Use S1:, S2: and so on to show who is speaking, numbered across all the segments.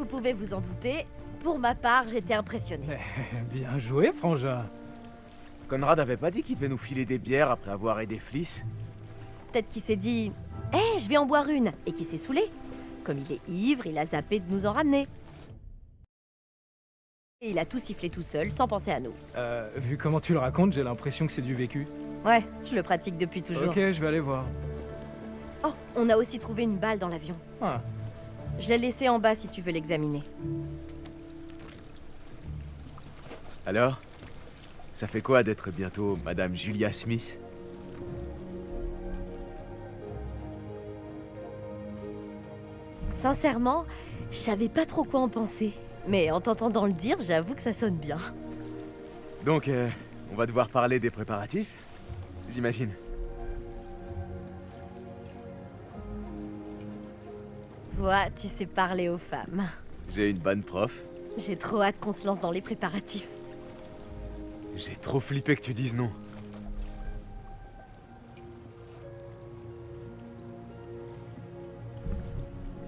S1: Vous pouvez vous en douter, pour ma part, j'étais impressionnée.
S2: Bien joué, frangin.
S3: Conrad avait pas dit qu'il devait nous filer des bières après avoir aidé Fliss?
S1: Peut-être qu'il s'est dit « Eh, je vais en boire une !» et qu'il s'est saoulé. Comme il est ivre, il a zappé de nous en ramener. Et il a tout sifflé tout seul, sans penser à nous.
S2: Vu comment tu le racontes, j'ai l'impression que c'est du vécu.
S1: Ouais, je le pratique depuis toujours.
S2: Ok, je vais aller voir.
S1: Oh, on a aussi trouvé une balle dans l'avion.
S2: Ah,
S1: Je l'ai laissée en bas si tu veux l'examiner.
S3: Alors? Ça fait quoi d'être bientôt Madame Julia Smith?
S1: Sincèrement, je savais pas trop quoi en penser. Mais en t'entendant le dire, j'avoue que ça sonne bien.
S3: Donc, on va devoir parler des préparatifs? J'imagine.
S1: Toi, tu sais parler aux femmes.
S3: J'ai une bonne prof.
S1: J'ai trop hâte qu'on se lance dans les préparatifs.
S3: J'ai trop flippé que tu dises non.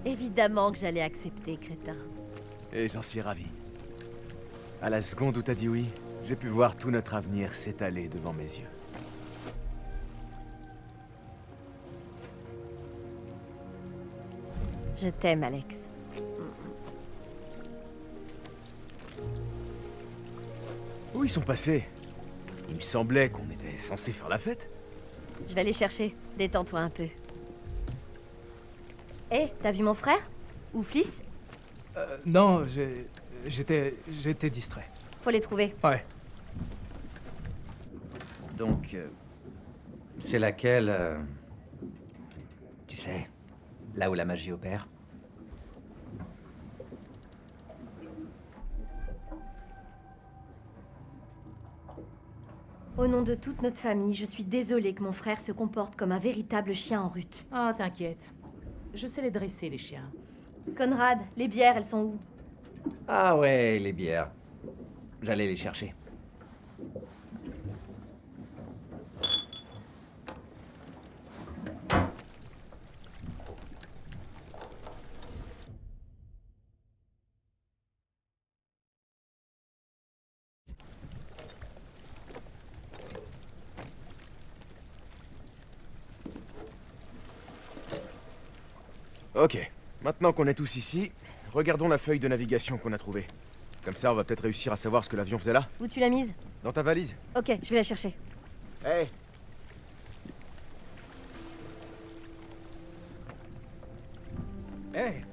S1: Évidemment que j'allais accepter, crétin.
S3: Et j'en suis ravi. À la seconde où t'as dit oui, j'ai pu voir tout notre avenir s'étaler devant mes yeux.
S1: Je t'aime, Alex.
S3: Où ils sont passés? Il me semblait qu'on était censé faire la fête.
S1: Je vais aller chercher. Détends-toi un peu. Hé, t'as vu mon frère? Ou Fliss?
S2: non, j'étais distrait.
S1: Faut les trouver.
S2: Ouais.
S4: Donc, c'est laquelle tu sais, là où la magie opère?
S1: Au nom de toute notre famille, je suis désolée que mon frère se comporte comme un véritable chien en rut.
S5: Oh, t'inquiète. Je sais les dresser, les chiens.
S1: Conrad, les bières, elles sont où?
S4: Ah ouais, les bières. J'allais les chercher.
S3: Ok, maintenant qu'on est tous ici, regardons la feuille de navigation qu'on a trouvée. Comme ça, on va peut-être réussir à savoir ce que l'avion faisait là.
S1: Où tu l'as mise?
S3: Dans ta valise.
S1: Ok, je vais la chercher.
S3: Hey!
S2: Hey,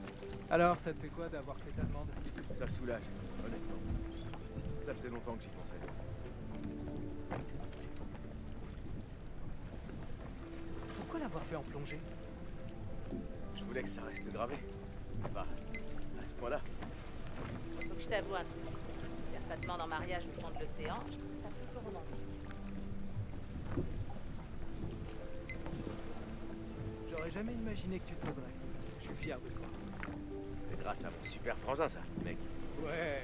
S2: alors, ça te fait quoi d'avoir fait ta demande?
S3: Ça soulage, honnêtement. Ça faisait longtemps que j'y pensais.
S2: Pourquoi l'avoir fait en plongée?
S3: Je voulais que ça reste gravé. Pas à ce point-là.
S5: Faut que je t'avoue un truc. Faire sa demande en mariage au fond de l'océan, je trouve ça plutôt romantique.
S2: J'aurais jamais imaginé que tu te poserais. Je suis fier de toi.
S3: C'est grâce à mon super frangin, ça, mec.
S2: Ouais.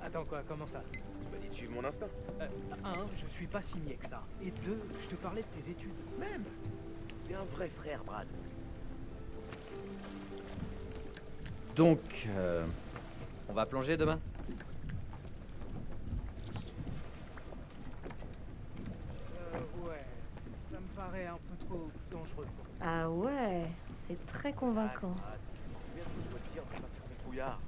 S2: Attends quoi, comment ça?
S3: Tu m'as dit de suivre mon instinct.
S2: Un, je suis pas signé que ça. Et deux, je te parlais de tes études.
S3: Même. T'es un vrai frère, Brad.
S4: Donc, on va plonger demain?
S2: Ouais. Ça me paraît un peu trop dangereux pour moi.
S1: Ah ouais, c'est très convaincant.
S3: Brad, combien de fois je dois te dire de pas faire ton trouillard?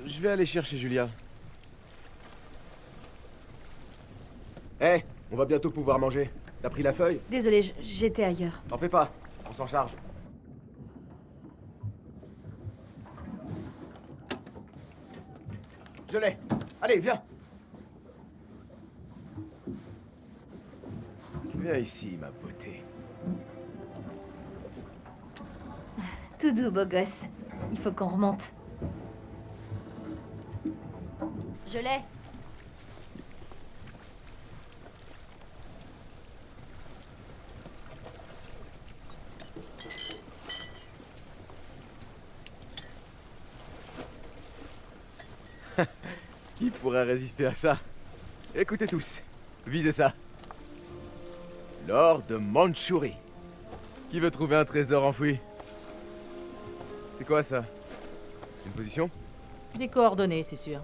S3: Je vais aller chercher Julia. On va bientôt pouvoir manger. T'as pris la feuille?
S1: Désolée, j'étais ailleurs.
S3: T'en fais pas, on s'en charge. Je l'ai. Allez, viens. Viens ici, ma beauté.
S1: Tout doux, beau gosse. Il faut qu'on remonte. Je l'ai.
S3: Qui pourrait résister à ça? Écoutez tous, visez ça. L'or de Mandchourie. Qui veut trouver un trésor enfoui? C'est quoi ça? Une position?
S5: Des coordonnées, c'est sûr.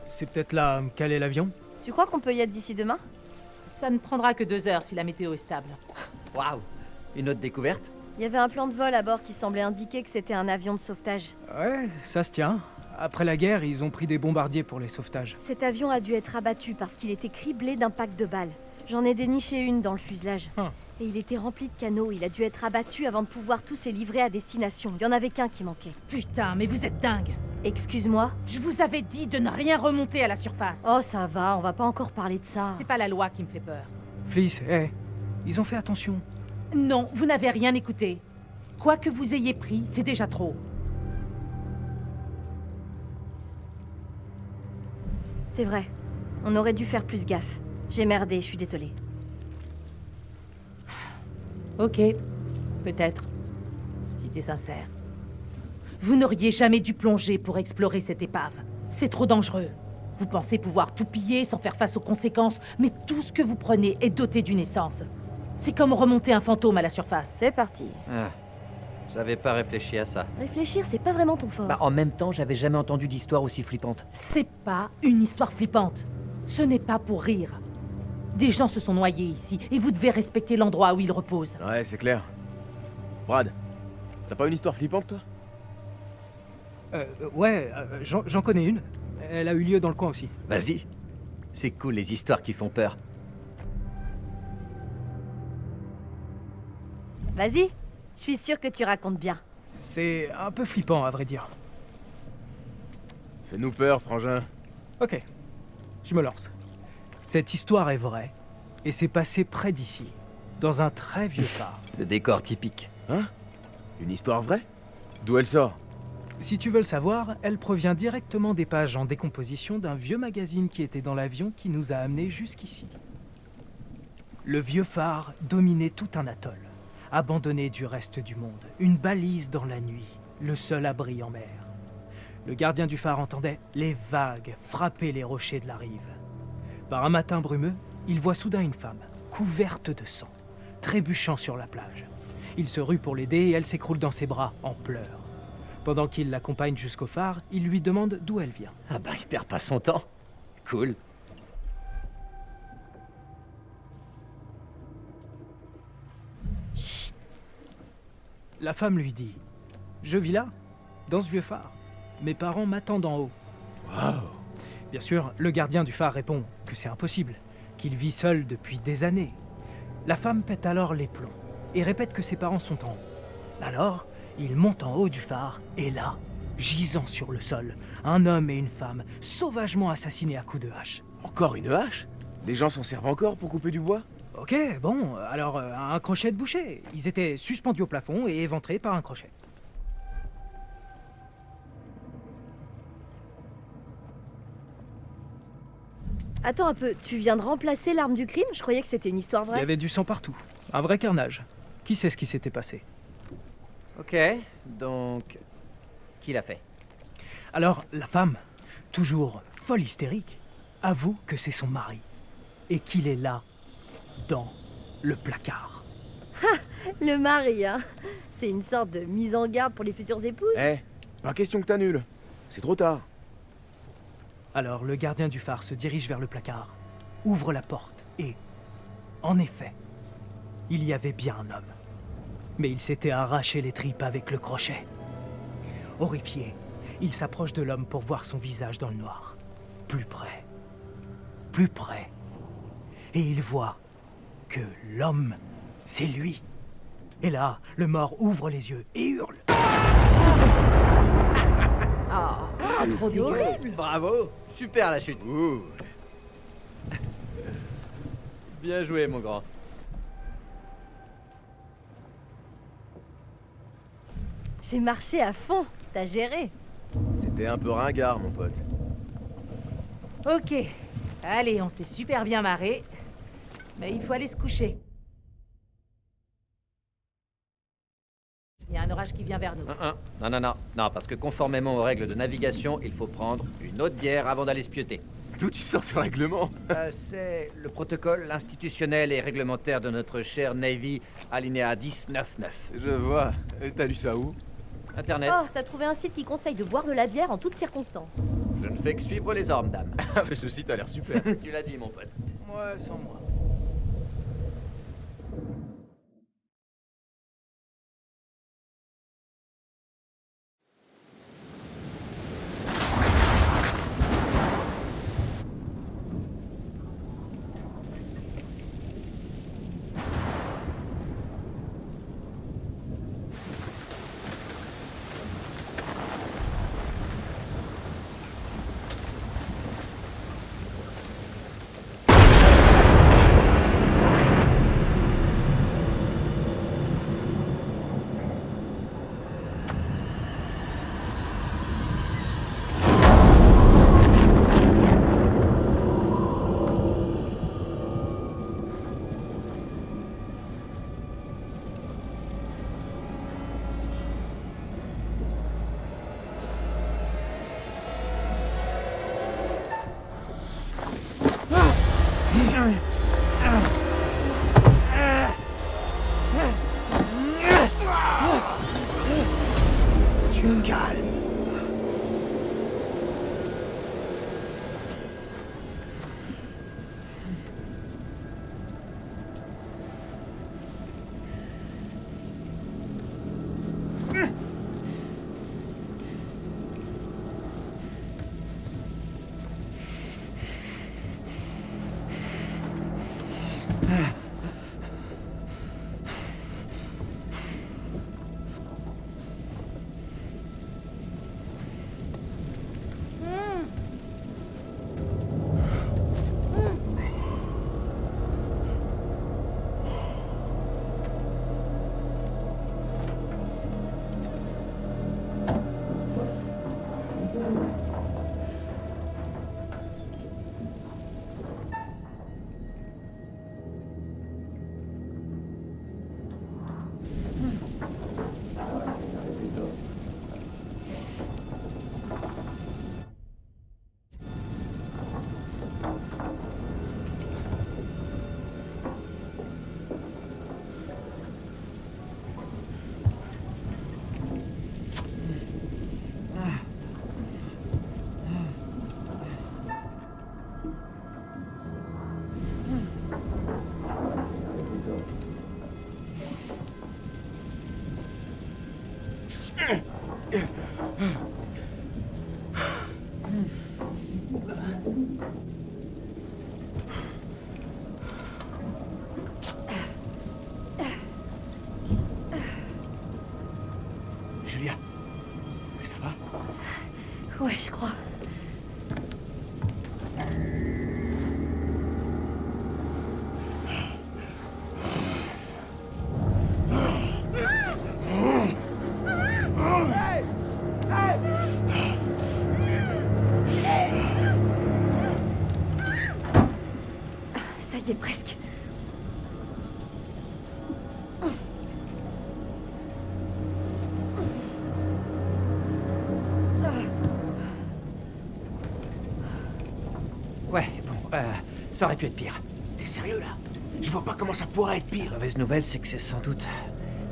S2: C'est peut-être là quel est l'avion?
S1: Tu crois qu'on peut y être d'ici demain?
S5: Ça ne prendra que 2 heures si la météo est stable.
S4: Waouh! Une autre découverte?
S1: Il y avait un plan de vol à bord qui semblait indiquer que c'était un avion de sauvetage.
S2: Ouais, ça se tient. Après la guerre, ils ont pris des bombardiers pour les sauvetages.
S1: Cet avion a dû être abattu parce qu'il était criblé d'impacts de balles. J'en ai déniché une dans le fuselage.
S2: Hein.
S1: Et il était rempli de canaux, il a dû être abattu avant de pouvoir tous les livrer à destination. Il y en avait qu'un qui manquait.
S5: Putain, mais vous êtes dingue!
S1: Excuse-moi?
S5: Je vous avais dit de ne rien remonter à la surface.
S1: Oh ça va, on va pas encore parler de ça.
S5: C'est pas la loi qui me fait peur.
S2: Fliss, ils ont fait attention.
S5: Non, vous n'avez rien écouté. Quoi que vous ayez pris, c'est déjà trop.
S1: C'est vrai. On aurait dû faire plus gaffe. J'ai merdé, je suis désolée.
S5: Ok, peut-être. Si t'es sincère. Vous n'auriez jamais dû plonger pour explorer cette épave. C'est trop dangereux. Vous pensez pouvoir tout piller sans faire face aux conséquences, mais tout ce que vous prenez est doté d'une essence. C'est comme remonter un fantôme à la surface.
S1: C'est parti.
S4: Ah, j'avais pas réfléchi à ça.
S1: Réfléchir, c'est pas vraiment ton fort.
S4: Bah, en même temps, j'avais jamais entendu d'histoire aussi flippante.
S5: C'est pas une histoire flippante. Ce n'est pas pour rire. Des gens se sont noyés ici, et vous devez respecter l'endroit où ils reposent.
S3: Ouais, c'est clair. Brad, t'as pas une histoire flippante, toi?
S2: Ouais, j'en connais une. Elle a eu lieu dans le coin aussi.
S4: Vas-y. C'est cool les histoires qui font peur.
S1: Vas-y, je suis sûre que tu racontes bien.
S2: C'est un peu flippant, à vrai dire.
S3: Fais-nous peur, frangin.
S2: Ok, je me lance. Cette histoire est vraie, et c'est passé près d'ici, dans un très vieux phare.
S4: Le décor typique.
S3: Hein? Une histoire vraie? D'où elle sort?
S2: Si tu veux le savoir, elle provient directement des pages en décomposition d'un vieux magazine qui était dans l'avion qui nous a amenés jusqu'ici. Le vieux phare dominait tout un atoll, abandonné du reste du monde, une balise dans la nuit, le seul abri en mer. Le gardien du phare entendait les vagues frapper les rochers de la rive. Par un matin brumeux, il voit soudain une femme, couverte de sang, trébuchant sur la plage. Il se rue pour l'aider et elle s'écroule dans ses bras, en pleurs. Pendant qu'il l'accompagne jusqu'au phare, il lui demande d'où elle vient.
S4: Ah bah, il perd pas son temps. Cool.
S1: Chut.
S2: La femme lui dit « Je vis là, dans ce vieux phare. Mes parents m'attendent en haut. »
S3: Waouh!
S2: Bien sûr, le gardien du phare répond que c'est impossible, qu'il vit seul depuis des années. La femme pète alors les plombs et répète que ses parents sont en haut. Alors, il monte en haut du phare et là, gisant sur le sol, un homme et une femme sauvagement assassinés à coups de hache.
S3: Encore une hache? Les gens s'en servent encore pour couper du bois?
S2: Ok, bon, alors un crochet de boucher. Ils étaient suspendus au plafond et éventrés par un crochet.
S1: Attends un peu, tu viens de remplacer l'arme du crime? Je croyais que c'était une histoire
S2: Il y
S1: vraie.
S2: avait du sang partout, un vrai carnage. Qui sait ce qui s'était passé?
S4: Ok, donc... Qui l'a fait?
S2: Alors, la femme, toujours folle hystérique, avoue que c'est son mari et qu'il est là, dans le placard.
S1: Le mari, hein. C'est une sorte de mise en garde pour les futures épouses.
S3: Eh, pas question que t'annules. C'est trop tard.
S2: Alors, le gardien du phare se dirige vers le placard, ouvre la porte et, en effet, il y avait bien un homme. Mais il s'était arraché les tripes avec le crochet. Horrifié, il s'approche de l'homme pour voir son visage dans le noir. Plus près. Plus près. Et il voit que l'homme, c'est lui. Et là, le mort ouvre les yeux et hurle.
S5: Ah, c'est trop dégueu.
S4: Bravo! Super la chute!
S3: Ouh.
S4: Bien joué, mon grand.
S1: J'ai marché à fond. T'as géré.
S3: C'était un peu ringard, mon pote.
S5: Ok. Allez, on s'est super bien marré. Mais il faut aller se coucher. Il y a un orage qui vient vers nous.
S4: Non, parce que conformément aux règles de navigation, il faut prendre une autre bière avant d'aller se pioter.
S3: D'où tu sors ce règlement?
S4: C'est le protocole institutionnel et réglementaire de notre cher Navy, alinéa 10.9.9.
S3: Je vois. Et t'as lu ça où?
S4: Internet.
S1: Oh, t'as trouvé un site qui conseille de boire de la bière en toutes circonstances.
S4: Je ne fais que suivre les ordres, dame.
S3: Ah, mais ce site a l'air super.
S4: Tu l'as dit, mon pote.
S2: Ouais, sans moi.
S3: Tu calmes. Julia, ça va?
S1: Ouais, je crois. Ça y est, presque.
S4: Ouais, bon, ça aurait pu être pire.
S3: T'es sérieux là? Je vois pas comment ça pourrait être
S4: La
S3: pire.
S4: mauvaise nouvelle, c'est que c'est sans doute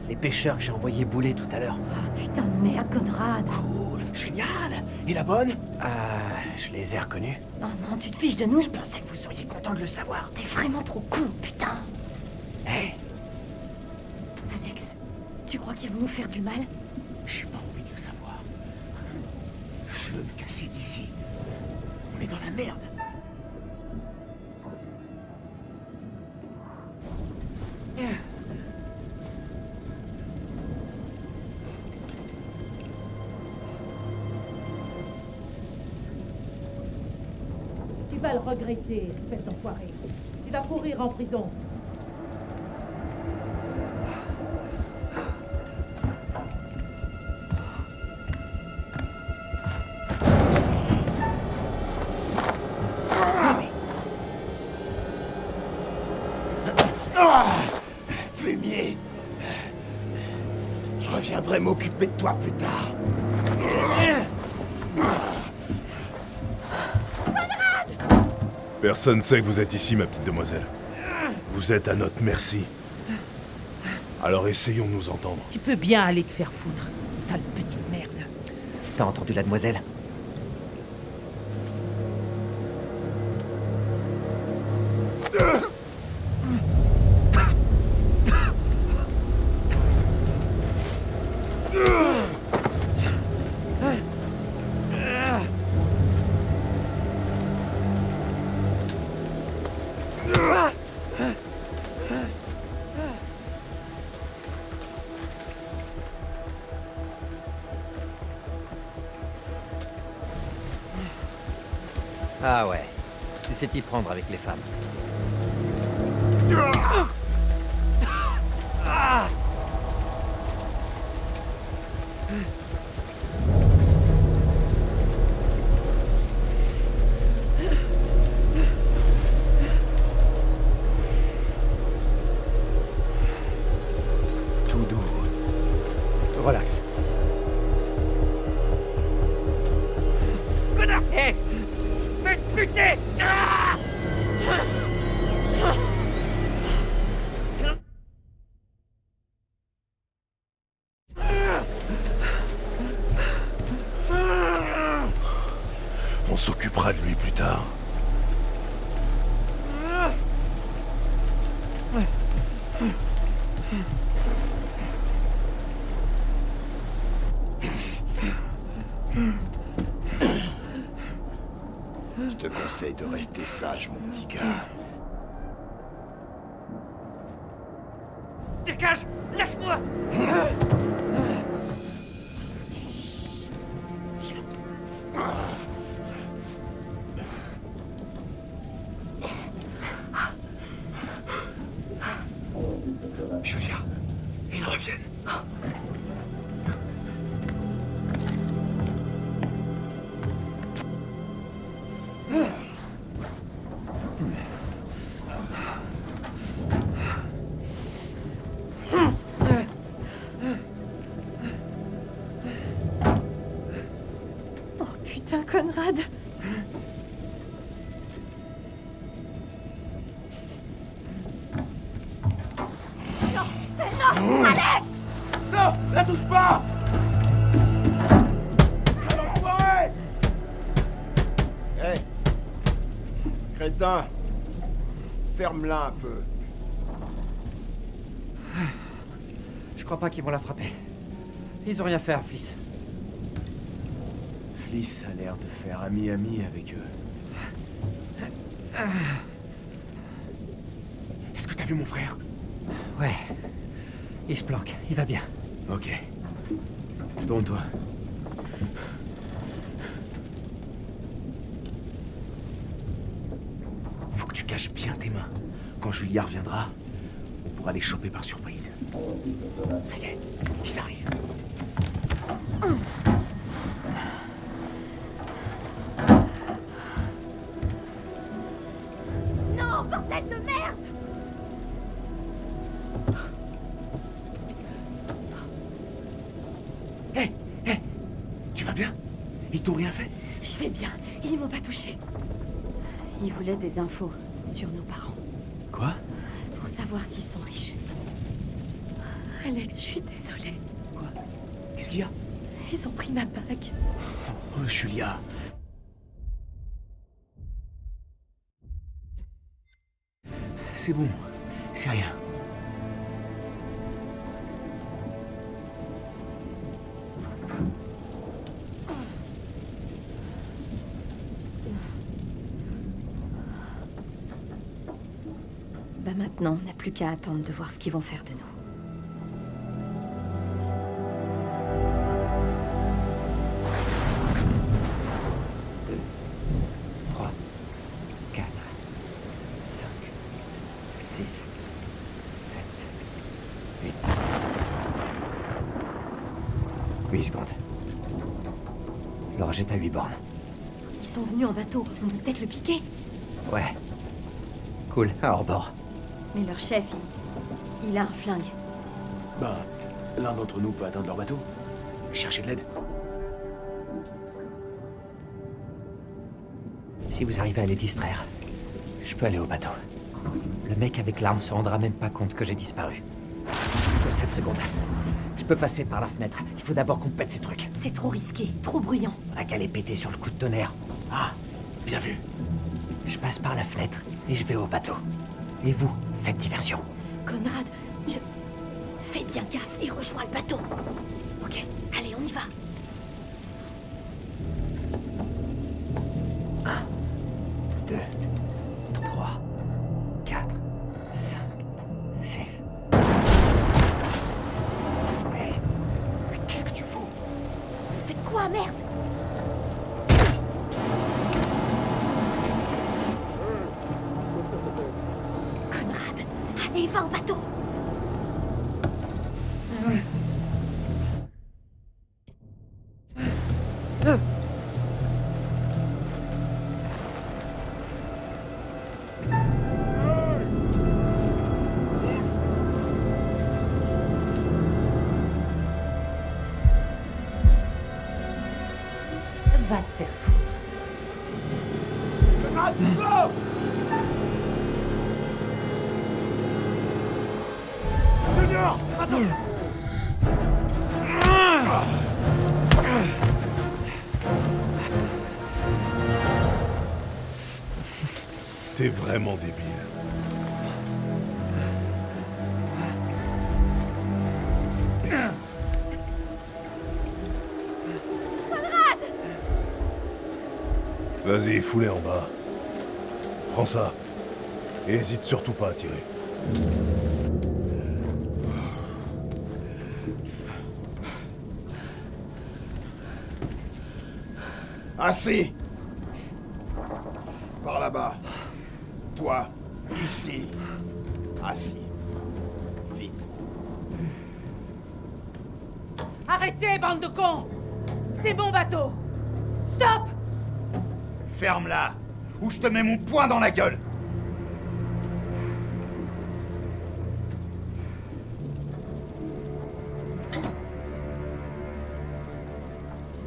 S4: les pêcheurs que j'ai envoyés bouler tout à l'heure.
S1: Oh, putain de merde, Conrad.
S3: Cool, génial. Et la bonne?
S4: Je les ai reconnus.
S1: Oh non, tu te fiches de nous?
S4: Je pensais que vous seriez content de le savoir.
S1: T'es vraiment trop con, putain.
S3: Hé,
S1: Alex, tu crois qu'ils vont nous faire du mal?
S3: j'ai pas envie de le savoir. Je veux me casser d'ici. On est dans la merde.
S5: Tu vas le regretter, espèce d'enfoiré. Tu vas pourrir en prison.
S3: Ah, fumier. Je reviendrai m'occuper de toi plus tard.
S6: Personne sait que vous êtes ici, ma petite demoiselle. Vous êtes à notre merci. Alors essayons de nous entendre.
S5: Tu peux bien aller te faire foutre, sale petite merde.
S4: T'as entendu la demoiselle? Ah ouais, tu sais t'y prendre avec les femmes.
S7: Tout doux. Relax.
S4: Connard! Hé! Faites buter!
S6: On s'occupera de lui plus tard.
S7: Je te conseille de rester sage, mon petit gars.
S4: Dégage! Lâche-moi!
S7: Julia, ils reviennent.
S1: Oh putain, Conrad!
S3: Non! La touche pas! Sale enfoiré!
S7: Hé! Crétin! Ferme-la un peu.
S4: Je crois pas qu'ils vont la frapper. Ils ont rien fait à Fliss.
S3: Fliss a l'air de faire ami-ami avec eux. Est-ce que t'as vu mon frère?
S4: Ouais. Il se planque, il va bien.
S3: Ok. Tourne-toi. Faut que tu caches bien tes mains. Quand Julia reviendra, on pourra les choper par surprise. Ça y est, ils arrivent.
S1: Non, bordel de merde!
S3: Hé, tu vas bien? Ils t'ont rien fait?
S1: Je vais bien, ils m'ont pas touché. Ils voulaient des infos sur nos parents,
S3: Quoi?
S1: pour savoir s'ils sont riches. Alex, je suis désolée.
S3: Quoi? Qu'est-ce qu'il y a?
S1: Ils ont pris ma bague.
S3: Oh, Julia. C'est bon, c'est rien.
S1: Bah maintenant, on n'a plus qu'à attendre de voir ce qu'ils vont faire de nous.
S4: 3, 4, 5, 6, 7, 8. 8 secondes. L'orage est à 8 bornes.
S1: Ils sont venus en bateau, on peut peut-être le piquer.
S4: Ouais. Cool, à hors-bord.
S1: Mais leur chef, il a un flingue.
S3: Ben, l'un d'entre nous peut atteindre leur bateau. Chercher de l'aide.
S4: Si vous arrivez à les distraire, je peux aller au bateau. Le mec avec l'arme se rendra même pas compte que j'ai disparu. que 7 secondes. Je peux passer par la fenêtre. Il faut d'abord qu'on pète ces trucs.
S1: C'est trop risqué, trop bruyant.
S4: On a qu'à les péter sur le coup de tonnerre.
S7: Ah, bien vu.
S4: Je passe par la fenêtre et je vais au bateau. Et vous, faites diversion.
S1: Conrad, je... Fais bien gaffe et rejoins le bateau. Ok, allez, on y va.
S4: 1, 2, 3, 4, 5, 6...
S7: Mais qu'est-ce que tu fous?
S1: Faites quoi, merde? Conrad, allez, va au bateau.
S5: Va te faire foutre.
S7: Junior, attends.
S6: T'es vraiment débile. Vas-y, fous-les en bas. Prends ça. Et hésite surtout pas à tirer.
S7: Assis. Par là-bas. Toi, ici. Assis. Vite.
S5: Arrêtez, bande de cons! C'est mon bateau! Stop!
S7: Ferme-la, ou je te mets mon poing dans la gueule.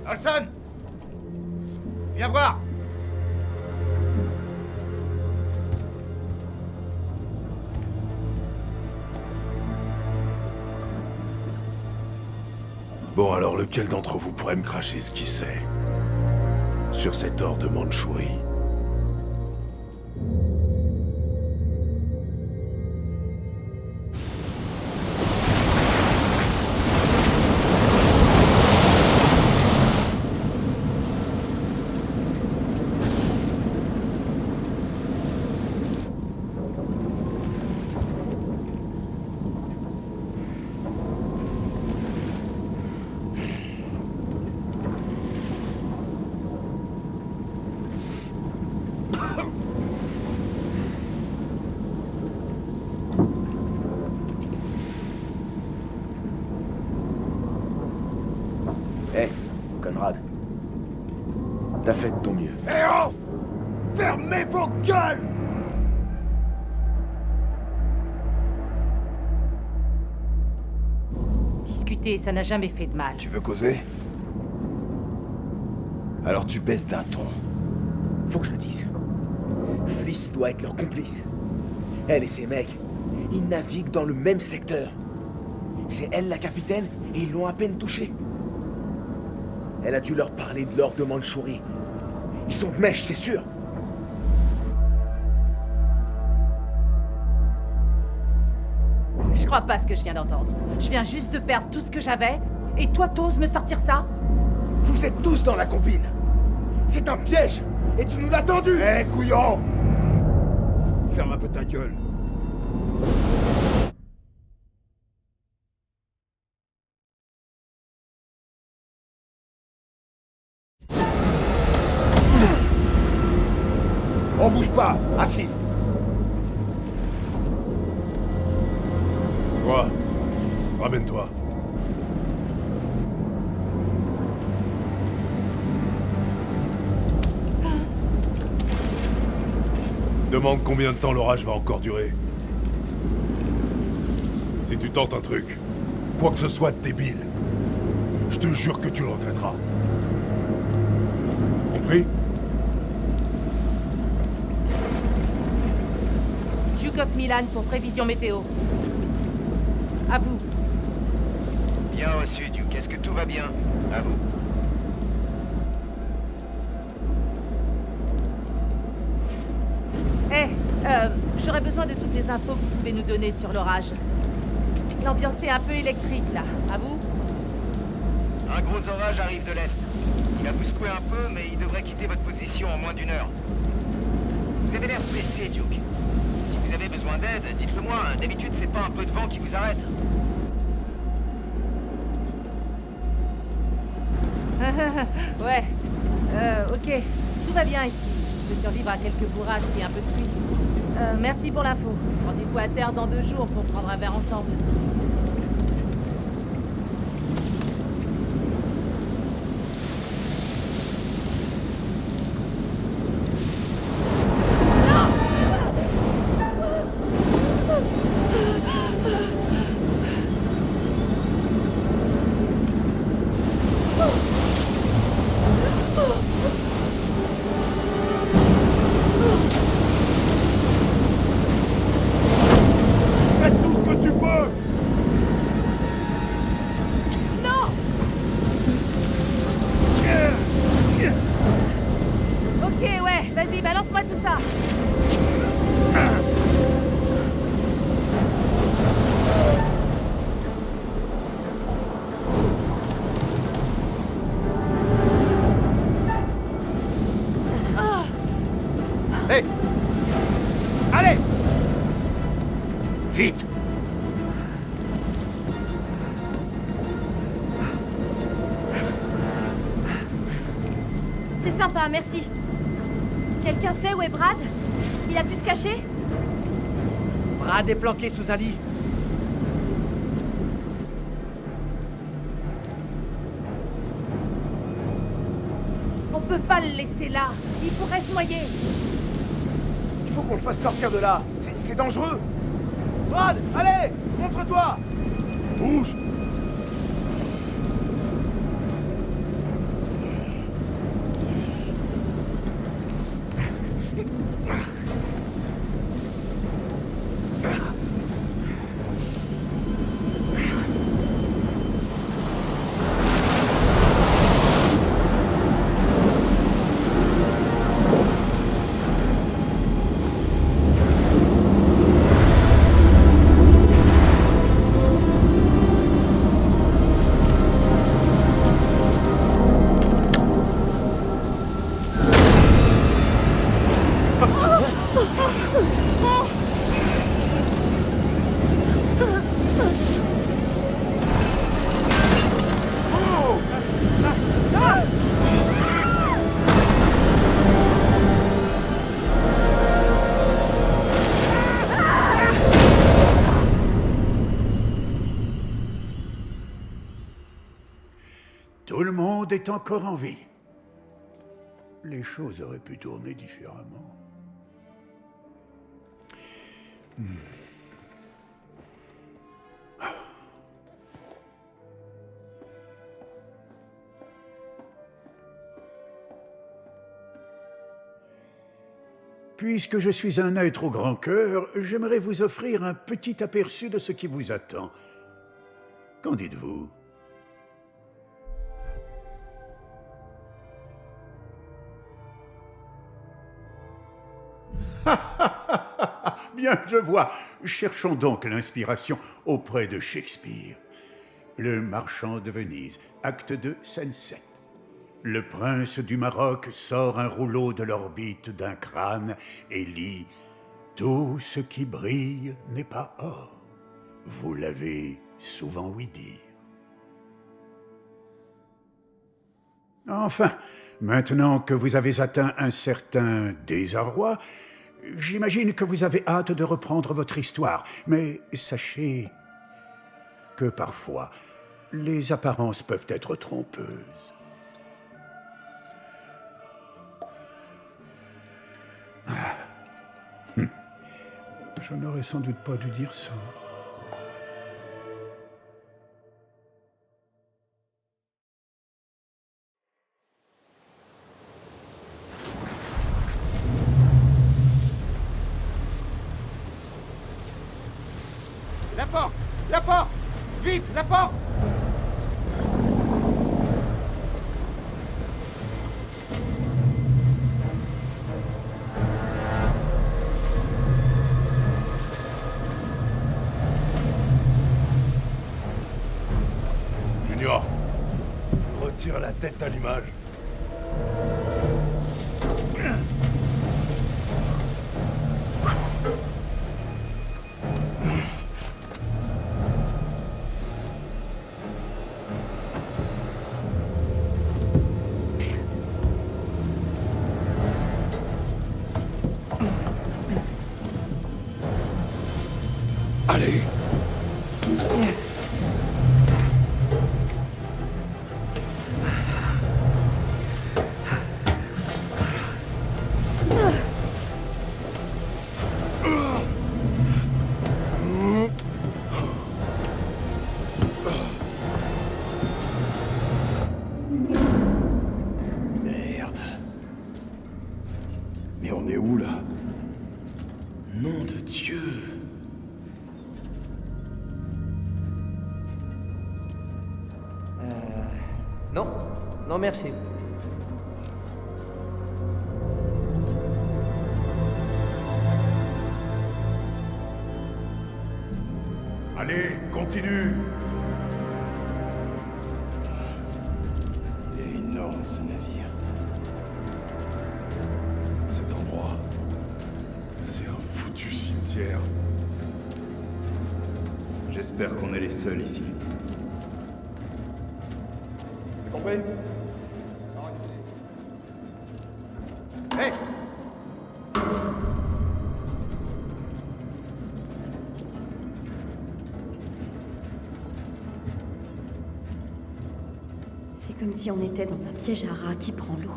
S7: Olson! Viens voir!
S6: Bon, alors lequel d'entre vous pourrait me cracher ce qu'il sait sur cet or de Mandchourie?
S3: Hé, Conrad. T'as fait de ton mieux.
S7: Eh oh! Fermez vos gueules!
S5: Discuter, ça n'a jamais fait de mal.
S7: Tu veux causer? Alors tu baisses d'un ton.
S3: Faut que je le dise. Fliss doit être leur complice. Elle et ses mecs, ils naviguent dans le même secteur. C'est elle la capitaine et ils l'ont à peine touchée. Elle a dû leur parler de l'or de Mandchourie. Ils sont de mèche, c'est sûr.
S5: Je crois pas ce que je viens d'entendre. Je viens juste de perdre tout ce que j'avais, et toi t'oses me sortir ça?
S3: Vous êtes tous dans la combine. C'est un piège et tu nous l'as tendu.
S7: Eh, couillon! Ferme un peu ta gueule. On bouge pas, assis.
S6: Quoi? Ramène-toi. Demande combien de temps l'orage va encore durer. Si tu tentes un truc, quoi que ce soit de débile, je te jure que tu le regretteras. Compris?
S5: Duke of Milan pour prévision météo. À vous.
S8: Bien reçu, Duke. Est-ce que tout va bien? À vous.
S5: J'aurais besoin de toutes les infos que vous pouvez nous donner sur l'orage. L'ambiance est un peu électrique, là. À vous?
S8: Un gros orage arrive de l'Est. Il a bousculé un peu, mais il devrait quitter votre position en moins d'1 heure. Vous avez l'air stressé, Duke. Si vous avez besoin d'aide, dites-le moi. D'habitude, c'est pas un peu de vent qui vous arrête.
S5: Ouais. Ok. Tout va bien ici. On peut survivre à quelques bourrasques et un peu de pluie. Merci pour l'info. Rendez-vous à terre dans 2 jours pour prendre un verre ensemble.
S6: Fais tout ce que tu peux!
S5: Ok, ouais. Vas-y, balance-moi tout ça.
S7: Hé! Allez! Vite!
S1: C'est sympa, merci. Quelqu'un sait où est Brad? Il a pu se cacher?
S4: Brad est planqué sous un lit.
S5: On peut pas le laisser là. Il pourrait se noyer.
S3: Il faut qu'on le fasse sortir de là. C'est dangereux. Brad, allez, montre-toi.
S6: Bouge!
S7: Tout le monde est encore en vie. Les choses auraient pu tourner différemment. Puisque je suis un être au grand cœur, j'aimerais vous offrir un petit aperçu de ce qui vous attend. Qu'en dites-vous? Bien, je vois. Cherchons donc l'inspiration auprès de Shakespeare. Le marchand de Venise, acte 2, scène 7. Le prince du Maroc sort un rouleau de l'orbite d'un crâne et lit « Tout ce qui brille n'est pas or ». Vous l'avez souvent ouï dire. Enfin, maintenant que vous avez atteint un certain désarroi, j'imagine que vous avez hâte de reprendre votre histoire, mais sachez que parfois, les apparences peuvent être trompeuses. Je n'aurais sans doute pas dû dire ça.
S3: La porte! La porte! Vite, la porte!
S6: Retire la tête d'allumage. Allez! Merde. Mais on est où, là? Nom de Dieu!
S4: Non, non merci.
S6: Allez, continue!
S7: Il est énorme, ce navire.
S6: Cet endroit, c'est un foutu cimetière.
S7: J'espère qu'on est les seuls ici.
S6: C'est compris?
S7: Hé!
S1: C'est comme si on était dans un piège à rats qui prend l'eau.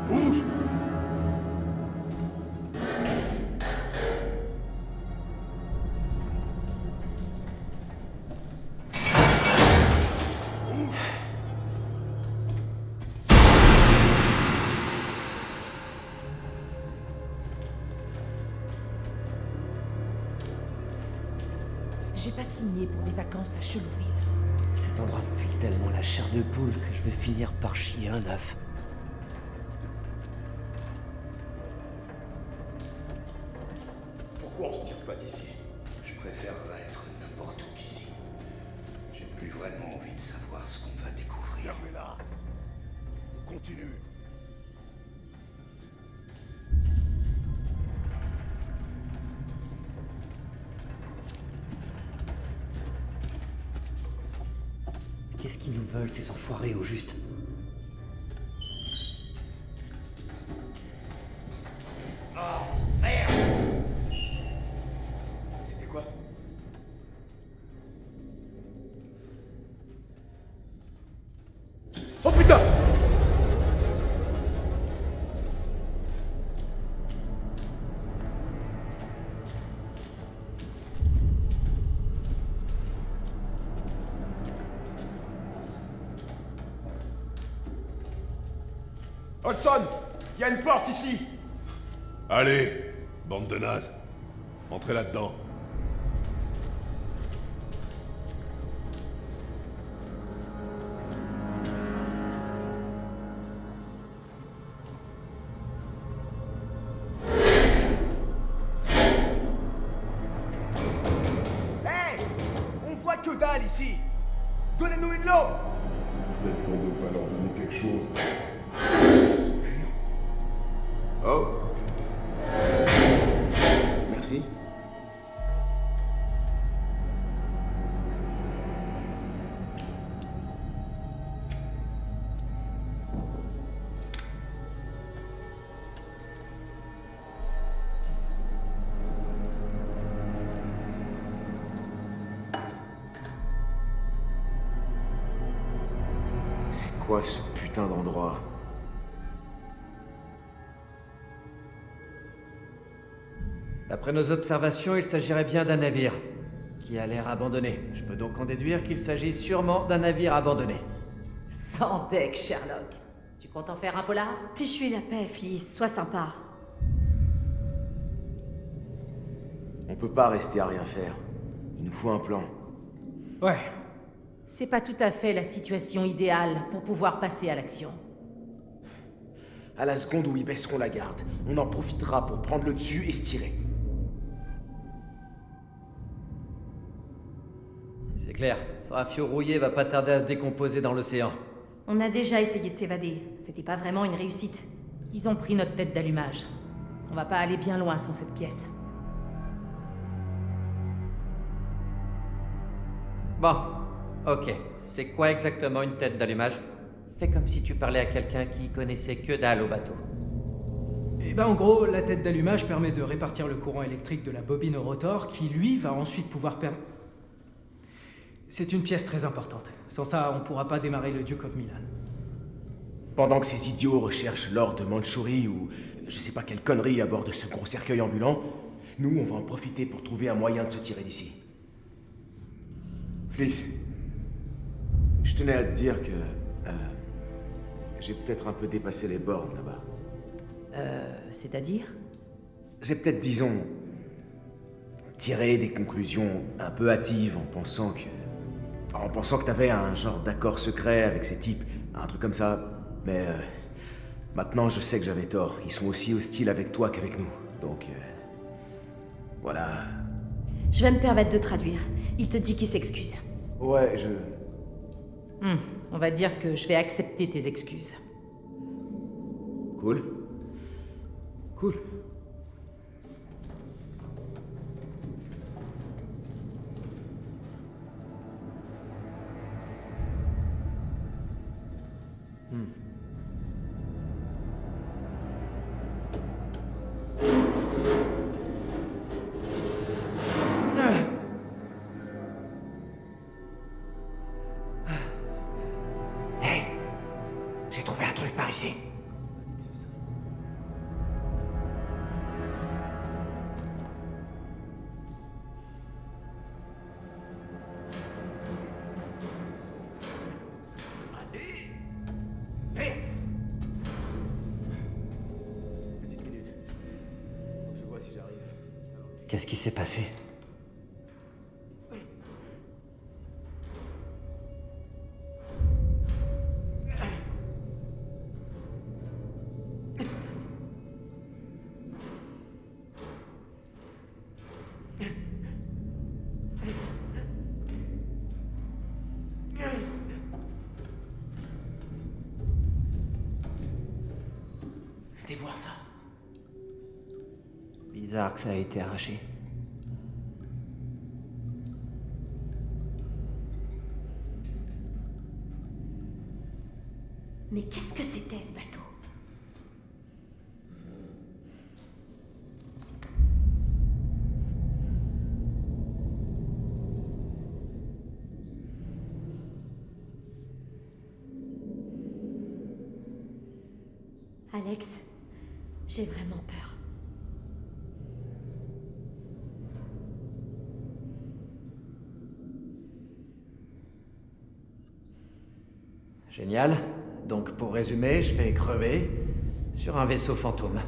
S6: Bouge!
S5: J'ai pas signé pour des vacances à Chelouville.
S4: Cet endroit me file tellement la chair de poule que je vais finir par chier un œuf.
S7: Pourquoi on se tire pas d'ici? Je préférerais être n'importe où qu'ici. J'ai plus vraiment envie de savoir ce qu'on va découvrir.
S6: Fermez-la. Continue.
S4: Qu'est-ce qu'ils nous veulent, ces enfoirés, au juste?
S3: C'était quoi?
S2: Oh putain!
S6: Olson! Il y a une porte ici! Allez, bande de nazes. Entrez là-dedans.
S3: Hey! On voit que dalle ici! Donnez-nous une lampe!
S6: Peut-être qu'on devrait leur donner quelque chose.
S3: Oh. Merci. C'est quoi ce putain d'endroit?
S4: D'après nos observations, il s'agirait bien d'un navire qui a l'air abandonné. Je peux donc en déduire qu'il s'agit sûrement d'un navire abandonné.
S5: Sans deck, Sherlock. Tu comptes en faire un polar?
S1: Fiche-lui la paix, Fliss, sois sympa.
S3: On peut pas rester à rien faire. Il nous faut un plan.
S2: Ouais.
S5: C'est pas tout à fait la situation idéale pour pouvoir passer à l'action.
S3: À la seconde où ils baisseront la garde, on en profitera pour prendre le dessus et se tirer.
S4: C'est clair, ce rafio rouillé va pas tarder à se décomposer dans l'océan.
S1: On a déjà essayé de s'évader. C'était pas vraiment une réussite.
S5: Ils ont pris notre tête d'allumage. On va pas aller bien loin sans cette pièce.
S4: Bon, ok. C'est quoi exactement une tête d'allumage? Fais comme si tu parlais à quelqu'un qui connaissait que dalle au bateau.
S2: Et ben en gros, la tête d'allumage permet de répartir le courant électrique de la bobine au rotor qui, lui, va ensuite pouvoir C'est une pièce très importante. Sans ça, on pourra pas démarrer le Duke of Milan.
S3: Pendant que ces idiots recherchent l'or de Mandchourie ou je sais pas quelle connerie à bord de ce gros cercueil ambulant, nous, on va en profiter pour trouver un moyen de se tirer d'ici. Fliss, je tenais à te dire que... j'ai peut-être un peu dépassé les bornes là-bas.
S5: C'est-à-dire?
S3: J'ai peut-être, disons, tiré des conclusions un peu hâtives en pensant que t'avais un genre d'accord secret avec ces types, un truc comme ça. Mais maintenant, je sais que j'avais tort. Ils sont aussi hostiles avec toi qu'avec nous. Donc, voilà.
S1: Je vais me permettre de traduire. Il te dit qu'il s'excuse.
S3: Ouais,
S5: On va dire que je vais accepter tes excuses.
S3: Cool. Cool. Hey, j'ai trouvé un truc par ici. Petite minute. Je vois si j'arrive.
S4: Qu'est-ce qui s'est passé?
S3: Venez voir ça.
S4: Bizarre que ça ait été arraché.
S1: Mais qu'est-ce que c'était ce bateau? Alex, j'ai vraiment peur.
S4: Génial. Donc pour résumer, je vais crever sur un vaisseau fantôme.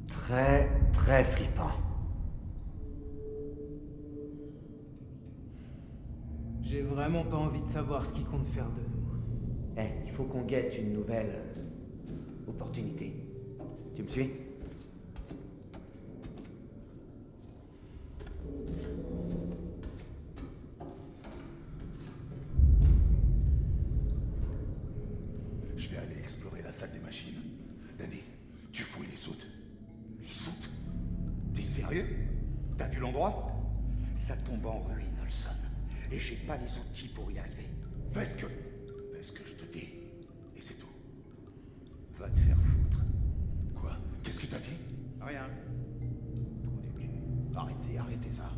S4: Très, très flippant.
S2: J'ai vraiment pas envie de savoir ce qu'ils comptent faire de nous.
S4: Il faut qu'on guette une nouvelle opportunité. Tu me suis?
S6: Je vais aller explorer la salle des machines. Danny, tu fouilles les soutes. Les soutes? T'es sérieux? T'as vu l'endroit?
S9: Ça tombe en ruine, Olson. Et j'ai pas les outils pour y arriver.
S6: Fais ce que je te dis. Et c'est tout.
S9: Va te faire foutre.
S6: Quoi? Qu'est-ce que t'as dit?
S9: Rien. Trou du cul.
S6: Arrêtez ça.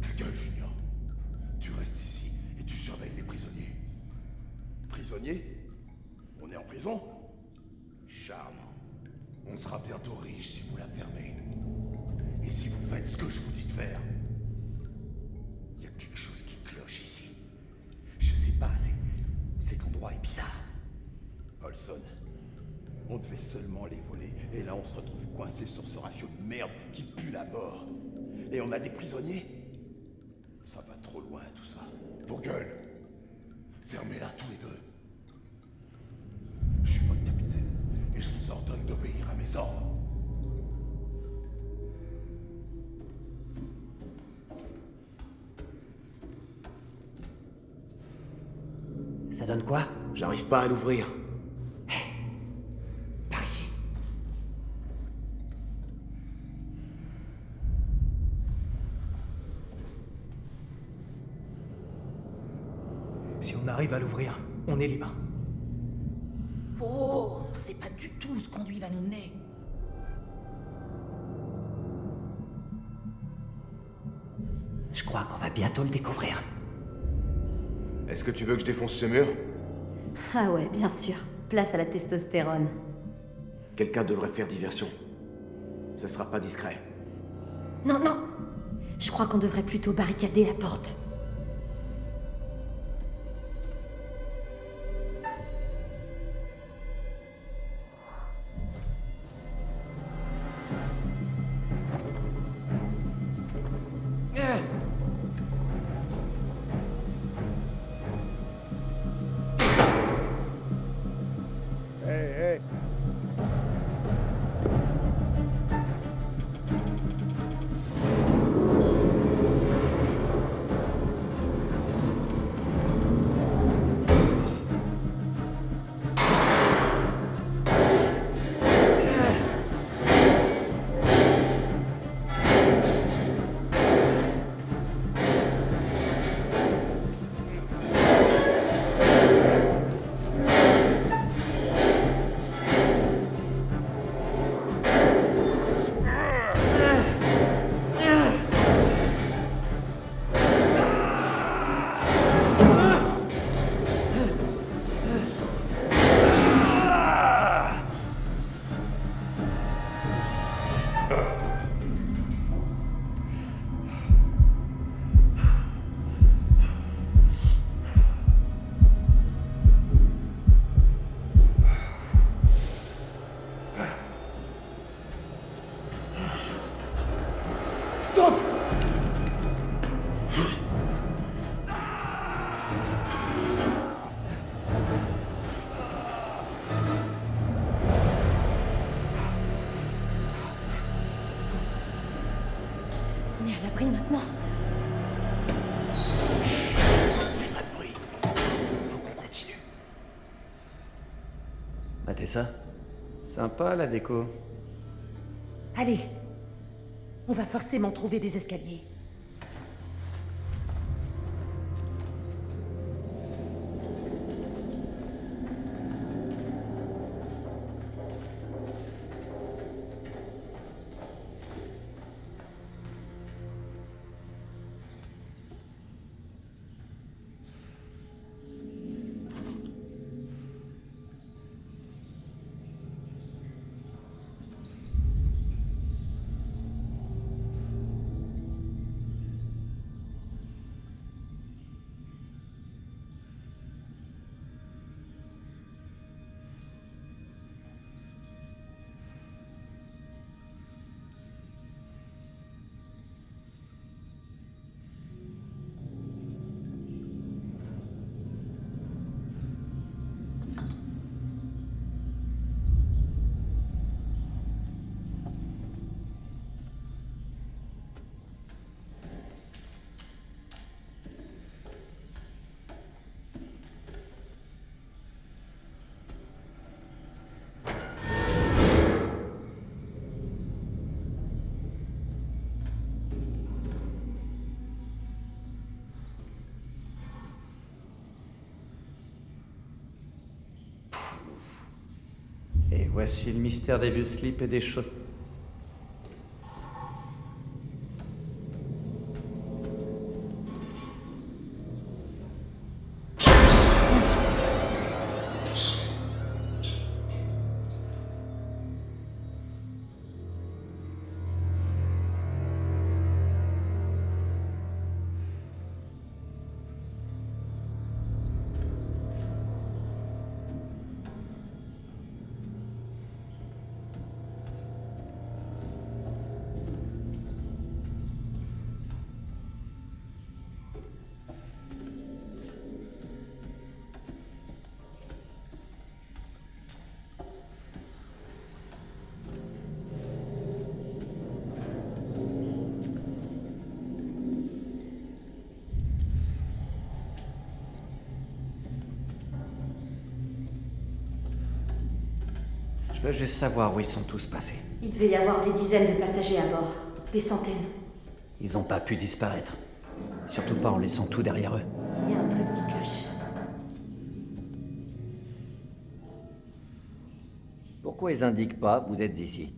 S6: Ta gueule, Junior. Tu restes ici et tu surveilles les prisonniers. Prisonniers? On est en prison?
S9: Charmant.
S6: On sera bientôt riche si vous la fermez. Et si vous faites ce que je vous dis de faire. Nolson. On devait seulement les voler, et là on se retrouve coincé sur ce rafio de merde qui pue la mort. Et on a des prisonniers. Ça va trop loin tout ça. Vos gueules. Fermez-la tous les deux. Je suis votre capitaine, et je vous ordonne d'obéir à mes ordres.
S8: Ça donne quoi?
S3: J'arrive pas à l'ouvrir.
S8: Par ici.
S2: Si on arrive à l'ouvrir, on est libre.
S5: Oh, on sait pas du tout où ce conduit va nous mener.
S8: Je crois qu'on va bientôt le découvrir.
S3: Est-ce que tu veux que je défonce ce mur?
S1: Ah ouais, bien sûr. Place à la testostérone.
S3: Quelqu'un devrait faire diversion. Ce sera pas discret.
S1: Non, non. Je crois qu'on devrait plutôt barricader la porte.
S3: Stop!
S1: On est à l'abri maintenant.
S3: Fais pas de bruit. Faut qu'on continue.
S4: Matez ça. Sympa la déco.
S5: Allez, on va forcément trouver des escaliers.
S4: Et voici le mystère des vieux slips et des choses... veux juste savoir où ils sont tous passés.
S1: Il devait y avoir des dizaines de passagers à bord. Des centaines.
S4: Ils ont pas pu disparaître. Surtout pas en laissant tout derrière eux.
S1: Il y a un truc qui cloche.
S4: Pourquoi ils indiquent pas vous êtes ici?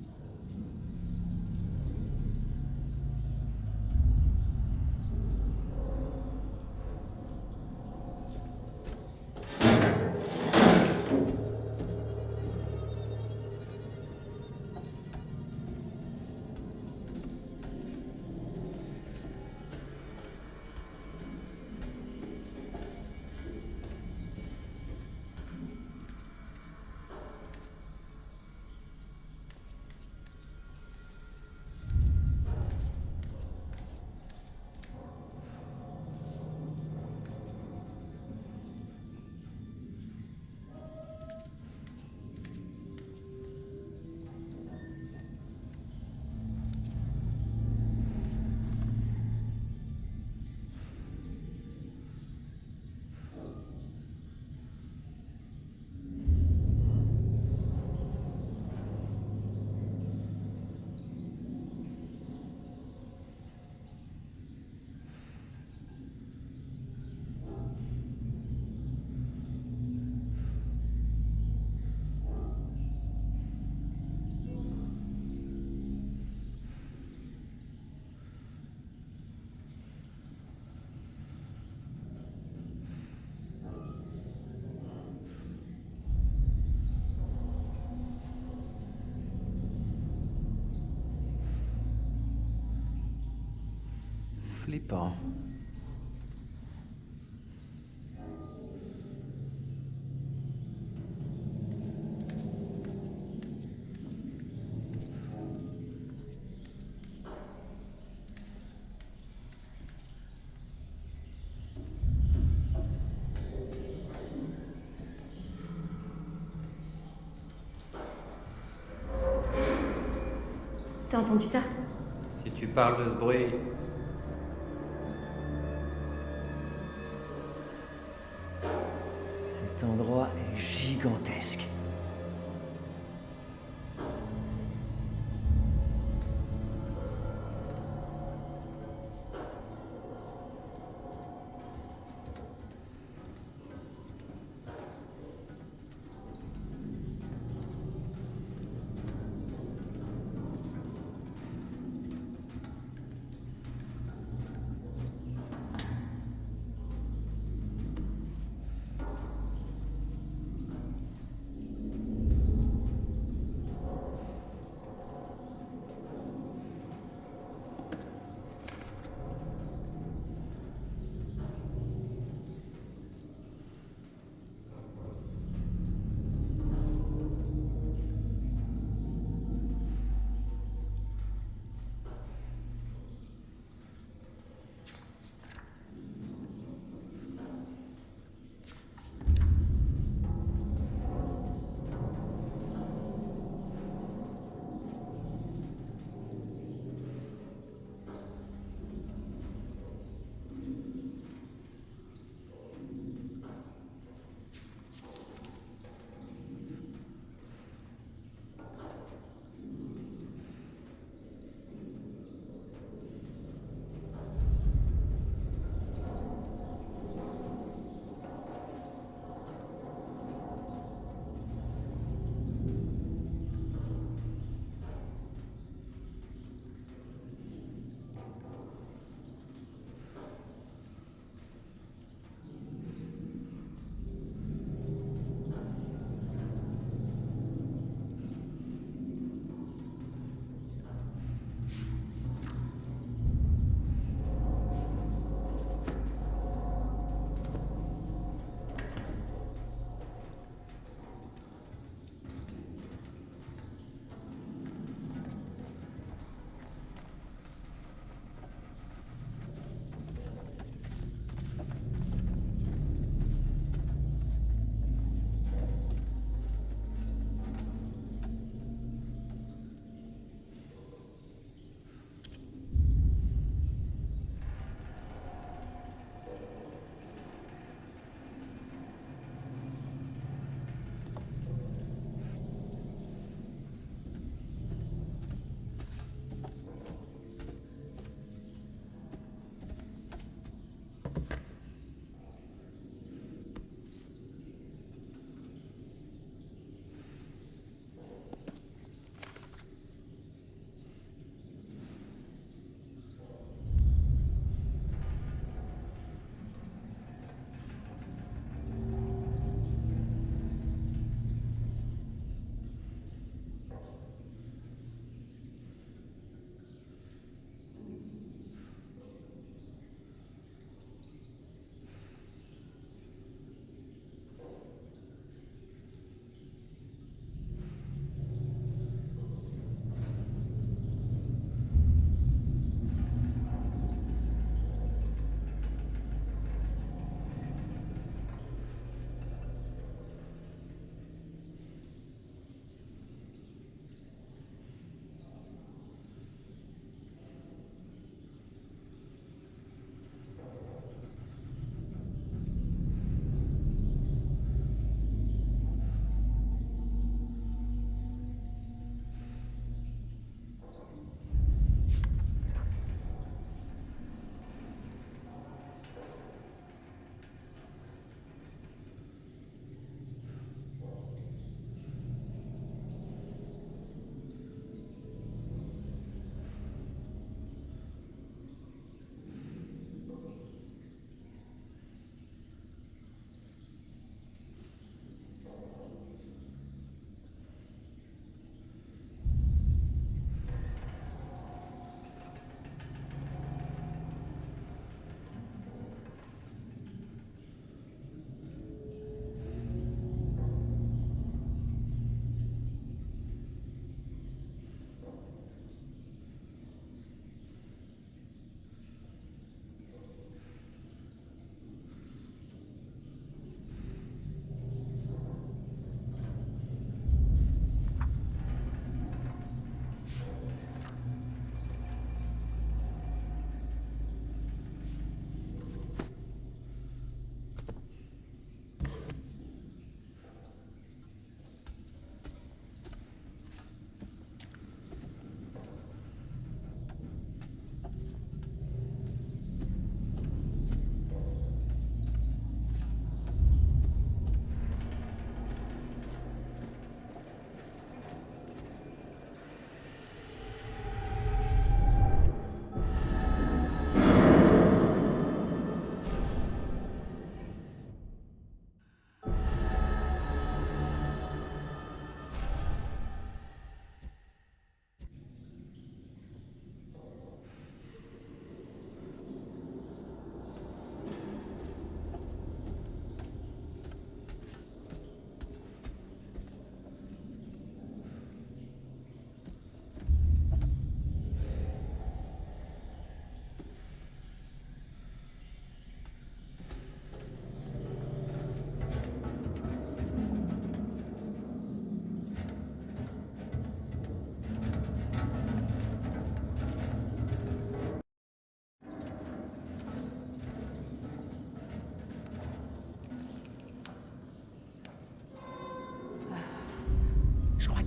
S4: Flippant.
S1: T'as entendu ça?
S4: Si tu parles de ce bruit... Cet endroit est gigantesque.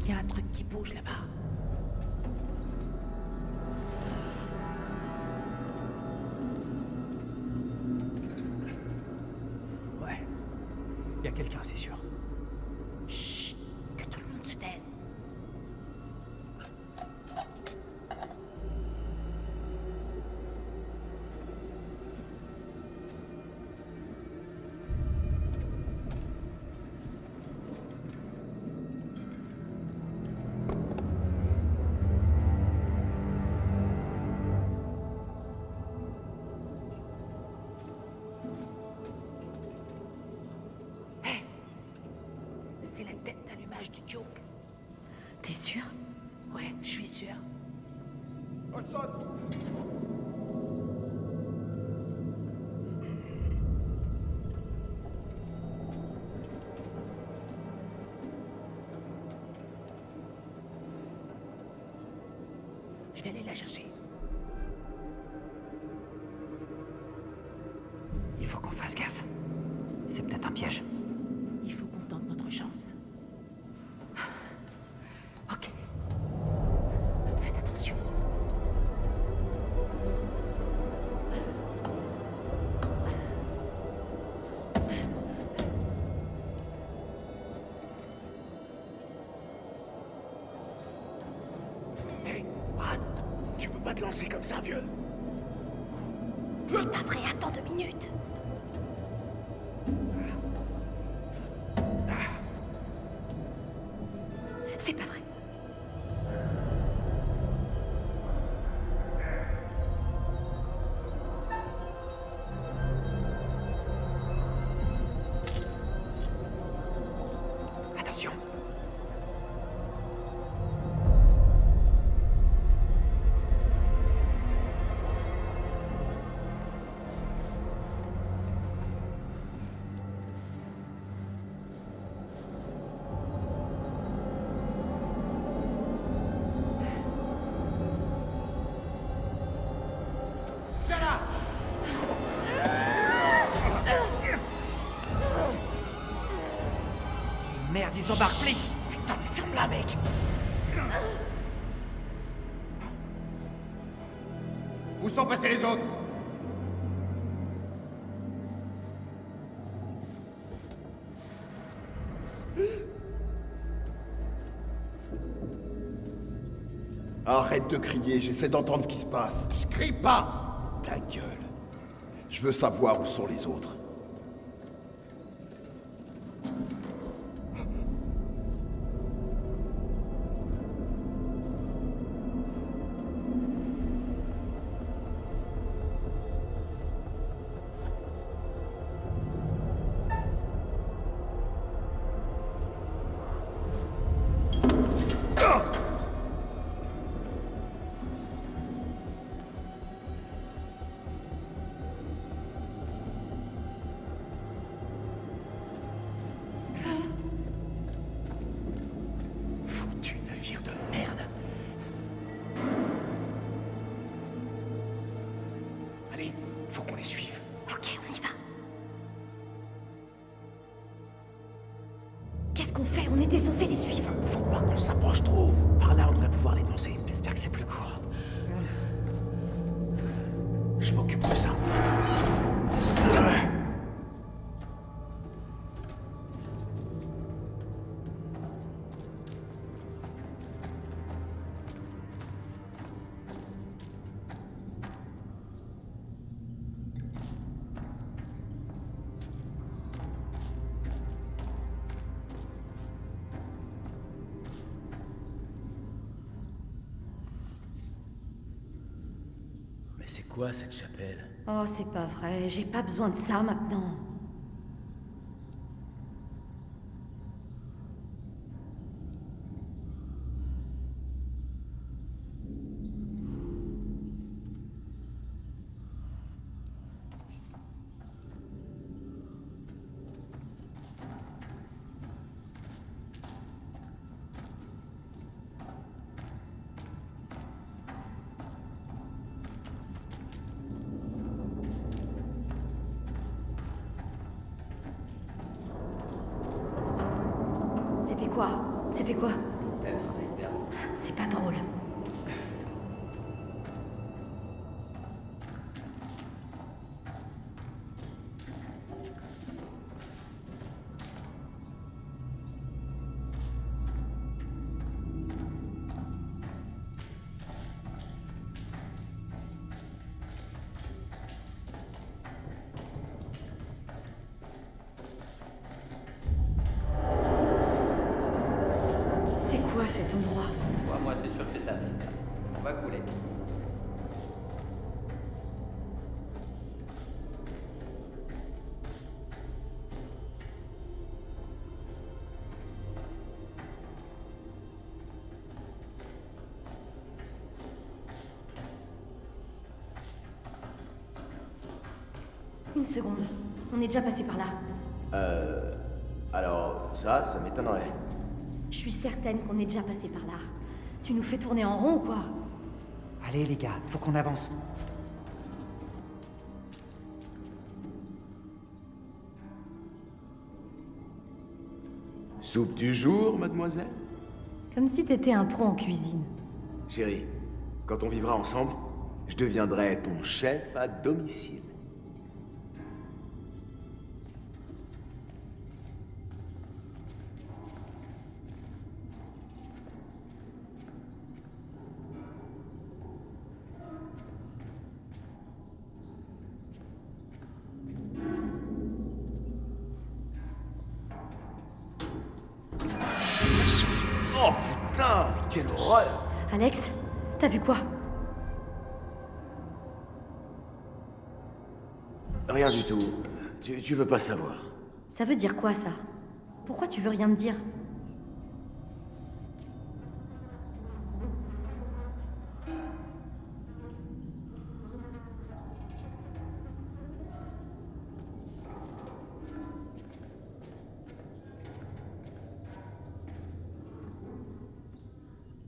S5: qu'il y a un truc qui bouge là-bas.
S2: Ouais. Y a quelqu'un, c'est sûr.
S5: Chut, que tout le monde se taise. C'est la tête d'allumage du Joke.
S1: T'es sûr?
S5: Ouais, je suis sûr. Je vais aller la chercher.
S4: Il faut qu'on fasse gaffe. C'est peut-être un piège.
S5: Il faut qu'on tente notre chance. Ok. Faites attention.
S3: Hé, Brad, tu peux pas te lancer comme ça, vieux.
S1: C'est pas vrai, attends 2 minutes. C'est pas vrai.
S3: Attention.
S4: Merde, ils embarquent, Fliss!
S3: Putain, mais ferme-la, mec.
S6: Où sont passés les autres?
S10: Arrête de crier, j'essaie d'entendre ce qui se passe.
S6: Je crie pas!
S10: Ta gueule. Je veux savoir où sont les autres.
S3: Foutu navire de merde. Allez, faut qu'on les suive.
S1: Ok, on y va. Qu'est-ce qu'on fait? On était censé les suivre.
S3: Faut pas qu'on s'approche trop. Par là, on devrait pouvoir les devancer.
S4: J'espère que c'est plus court.
S3: Je m'occupe de ça. Mais c'est quoi cette chapelle?
S1: Oh, c'est pas vrai, j'ai pas besoin de ça maintenant. C'était quoi?
S4: Peut-être
S1: pas drôle. C'est quoi cet endroit?
S4: Moi, c'est sûr que c'est un mystère. On va couler.
S1: Une seconde. On est déjà passé par là.
S3: Alors, ça m'étonnerait.
S1: Je suis certaine qu'on est déjà passé par là. Tu nous fais tourner en rond ou quoi?
S4: Allez, les gars, faut qu'on avance.
S3: Soupe du jour, mademoiselle?
S1: Comme si t'étais un pro en cuisine.
S3: Chérie, quand on vivra ensemble, je deviendrai ton chef à domicile. Oh putain, quelle horreur!
S1: Alex, t'as vu quoi?
S3: Rien du tout. Tu veux pas savoir.
S1: Ça veut dire quoi, ça? Pourquoi tu veux rien me dire?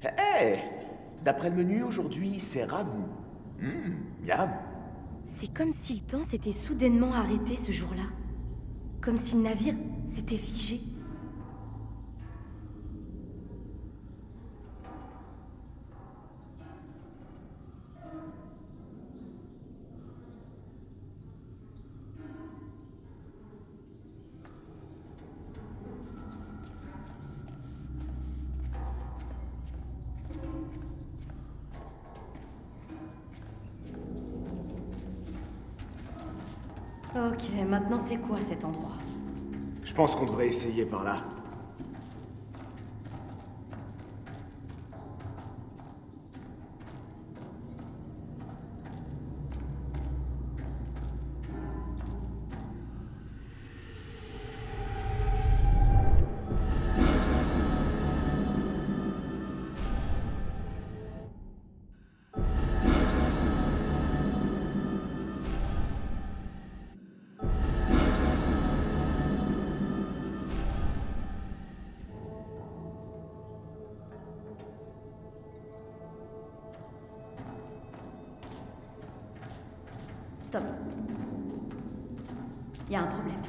S3: Hé! D'après le menu, aujourd'hui, c'est ragoût. Miam.
S1: C'est comme si le temps s'était soudainement arrêté ce jour-là. Comme si le navire s'était figé. Ok, maintenant c'est quoi cet endroit?
S3: Je pense qu'on devrait essayer par là.
S1: Stop. Il y a un problème.